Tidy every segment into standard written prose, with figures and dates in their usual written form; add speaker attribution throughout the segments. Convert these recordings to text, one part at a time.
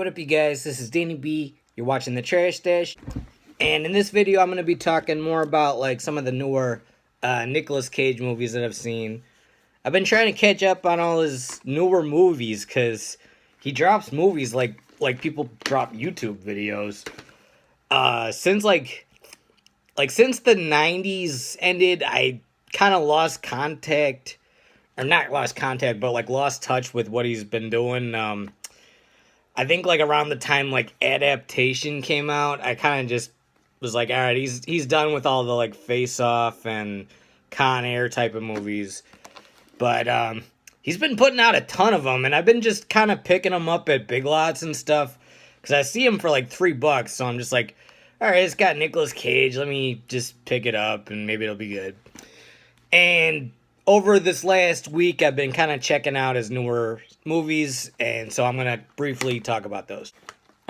Speaker 1: up, you guys? This is Danny B. You're watching the Trash Stash, and in this video, I'm going to be talking more about like some of the newer Nicolas Cage movies that I've seen. I've been trying to catch up on all his newer movies because he drops movies like people drop YouTube videos. Since the '90s ended, I kind of lost contact, or not lost contact, but like lost touch with what he's been doing. I think like around the time like Adaptation came out, I kind of just was like, all right, he's done with all the like Face Off and Con Air type of movies. But he's been putting out a ton of them, and I've been just kind of picking them up at Big Lots and stuff because I see them for like $3. So I'm just like, all right, it's got Nicolas Cage. Let me just pick it up, and maybe it'll be good. And over this last week, I've been kind of checking out his newer movies, and so I'm going to briefly talk about those.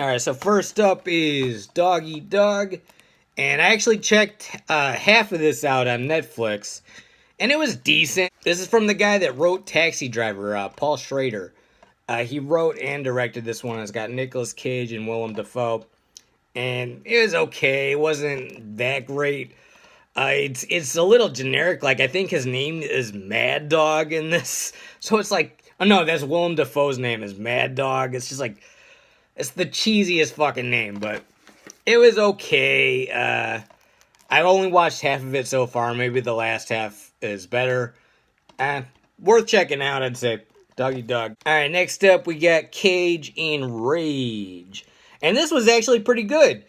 Speaker 1: Alright, so first up is Doggy Doug, and I actually checked half of this out on Netflix, and it was decent. This is from the guy that wrote Taxi Driver, Paul Schrader. He wrote and directed this one. It's got Nicolas Cage and Willem Dafoe, and it was okay. It wasn't that great. It's a little generic. Like, I think his name is Mad Dog in this. So it's like, oh no, that's Willem Dafoe's name is Mad Dog. It's just like, it's the cheesiest fucking name, but it was okay. I've only watched half of it so far. Maybe the last half is better. Worth checking out, I'd say. Doggy Dog. Alright, next up we got Cage in Rage. And this was actually pretty good.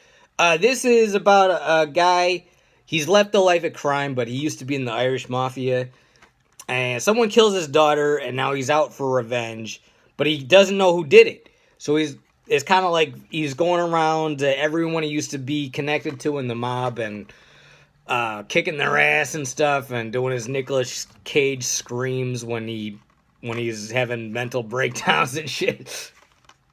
Speaker 1: This is about a guy. He's left the life of crime, but he used to be in the Irish Mafia. And someone kills his daughter, and now he's out for revenge. But he doesn't know who did it. So it's kind of like he's going around to everyone he used to be connected to in the mob and kicking their ass and stuff and doing his Nicolas Cage screams when he's having mental breakdowns and shit.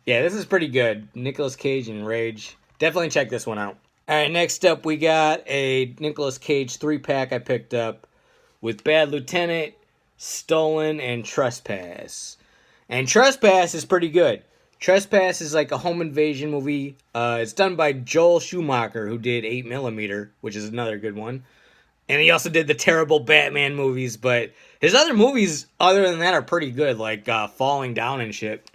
Speaker 1: Yeah, this is pretty good. Nicolas Cage in Rage. Definitely check this one out. Alright, next up we got a Nicolas Cage 3-pack I picked up with Bad Lieutenant, Stolen, and Trespass. And Trespass is pretty good. Trespass is like a home invasion movie. It's done by Joel Schumacher, who did 8mm, which is another good one. And he also did the terrible Batman movies, but his other movies, other than that, are pretty good, like Falling Down and shit.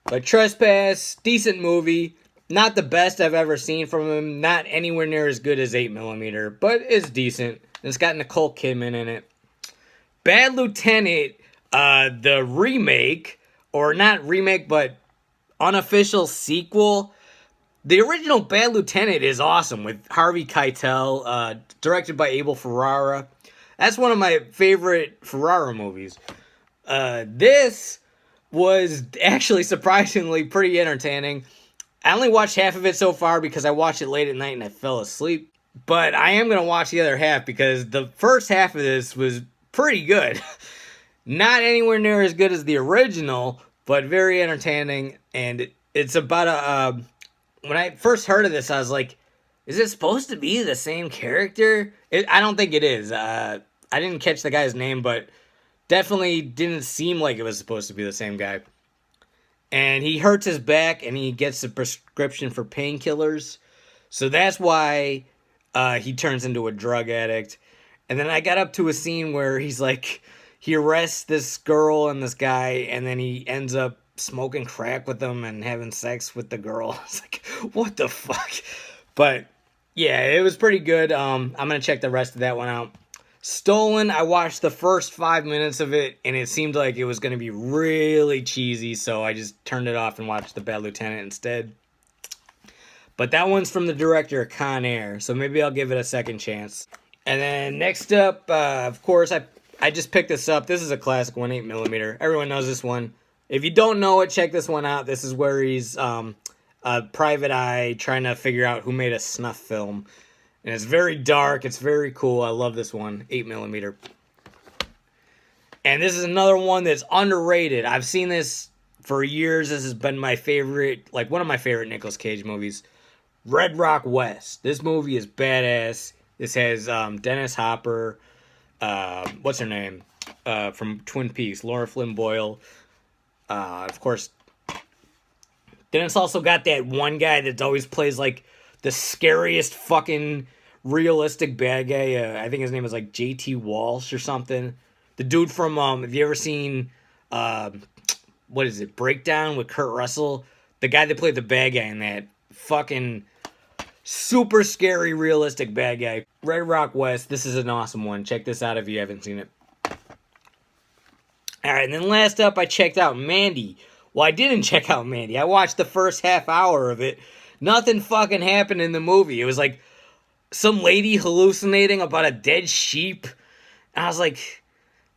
Speaker 1: But Trespass, decent movie. Not the best I've ever seen from him. Not anywhere near as good as 8mm, but it's decent. It's got Nicole Kidman in it. Bad Lieutenant, the remake, or not remake, but unofficial sequel. The original Bad Lieutenant is awesome with Harvey Keitel, directed by Abel Ferrara. That's one of my favorite Ferrara movies. This was actually surprisingly pretty entertaining. I only watched half of it so far because I watched it late at night and I fell asleep. But I am going to watch the other half because the first half of this was pretty good. Not anywhere near as good as the original, but very entertaining. And it's about a... when I first heard of this, I was like, is it supposed to be the same character? I don't think it is. I didn't catch the guy's name, but definitely didn't seem like it was supposed to be the same guy. And he hurts his back, and he gets a prescription for painkillers. So that's why he turns into a drug addict. And then I got up to a scene where he's like, he arrests this girl and this guy, and then he ends up smoking crack with them and having sex with the girl. It's like, what the fuck? But yeah, it was pretty good. I'm going to check the rest of that one out. Stolen, I watched the first 5 minutes of it, and it seemed like it was going to be really cheesy, so I just turned it off and watched The Bad Lieutenant instead. But that one's from the director of Con Air, so maybe I'll give it a second chance. And then next up, of course, I just picked this up. This is a classic one, 8mm. Everyone knows this one. If you don't know it, check this one out. This is where he's a private eye trying to figure out who made a snuff film. And it's very dark. It's very cool. I love this one. 8mm. And this is another one that's underrated. I've seen this for years. This has been my favorite, like one of my favorite Nicolas Cage movies. Red Rock West. This movie is badass. This has Dennis Hopper. What's her name? From Twin Peaks. Laura Flynn Boyle. Of course, Then it's also got that one guy that always plays like the scariest fucking realistic bad guy. I think his name is like JT Walsh or something. The dude from have you ever seen uh, what is it, Breakdown with Kurt Russell? The guy that played the bad guy in that, fucking super scary realistic bad guy. Red Rock West. This is an awesome one. Check this out if you haven't seen it. All right, and then last up, I checked out Mandy. Well, I didn't check out Mandy. I watched the first half hour of it. Nothing fucking happened in the movie. It was like some lady hallucinating about a dead sheep. And I was like,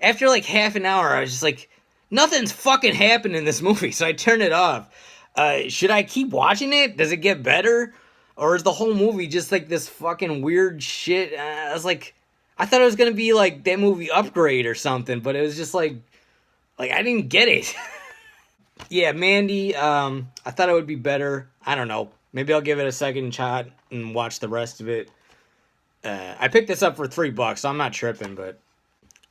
Speaker 1: after like half an hour, I was just like, nothing's fucking happened in this movie. So I turned it off. Should I keep watching it? Does it get better? Or is the whole movie just like this fucking weird shit? I was like, I thought it was going to be like that movie Upgrade or something, but it was just like I didn't get it. Yeah, Mandy, I thought it would be better. I don't know. Maybe I'll give it a second shot and watch the rest of it. I picked this up for $3, so I'm not tripping, but...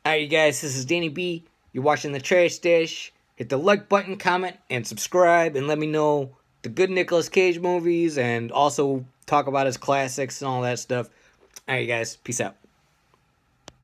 Speaker 1: Alright, you guys, this is Danny B. You're watching The Trash Stash. Hit the like button, comment, and subscribe, and let me know the good Nicolas Cage movies, and also talk about his classics and all that stuff. Alright, you guys, peace out.